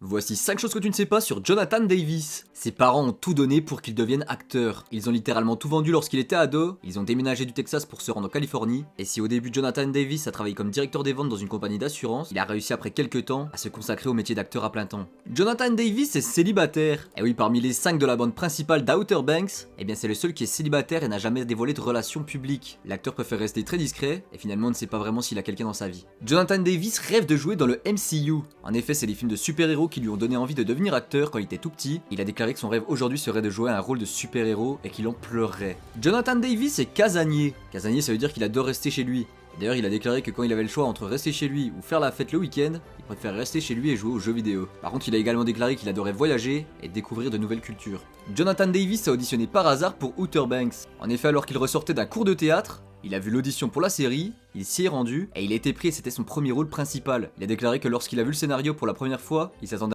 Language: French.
Voici 5 choses que tu ne sais pas sur Jonathan Davis. Ses parents ont tout donné pour qu'il devienne acteur. Ils ont littéralement tout vendu lorsqu'il était ado, ils ont déménagé du Texas pour se rendre en Californie, et si au début Jonathan Davis a travaillé comme directeur des ventes dans une compagnie d'assurance, il a réussi après quelques temps à se consacrer au métier d'acteur à plein temps. Jonathan Davis est célibataire. Et oui, parmi les 5 de la bande principale d'Outer Banks, eh bien c'est le seul qui est célibataire et n'a jamais dévoilé de relations publiques. L'acteur préfère rester très discret, et finalement on ne sait pas vraiment s'il a quelqu'un dans sa vie. Jonathan Davis rêve de jouer dans le MCU. En effet, c'est les films de super-héros qui lui ont donné envie de devenir acteur quand il était tout petit. Il a déclaré que son rêve aujourd'hui serait de jouer un rôle de super-héros et qu'il en pleurerait. Jonathan Davis est casanier. Casanier, ça veut dire qu'il adore rester chez lui. D'ailleurs, il a déclaré que quand il avait le choix entre rester chez lui ou faire la fête le week-end, il préfère rester chez lui et jouer aux jeux vidéo. Par contre, il a également déclaré qu'il adorait voyager et découvrir de nouvelles cultures. Jonathan Davis a auditionné par hasard pour Outer Banks. En effet, alors qu'il ressortait d'un cours de théâtre, il a vu l'audition pour la série, il s'y est rendu et il a été pris et c'était son premier rôle principal. Il a déclaré que lorsqu'il a vu le scénario pour la première fois, il s'attendait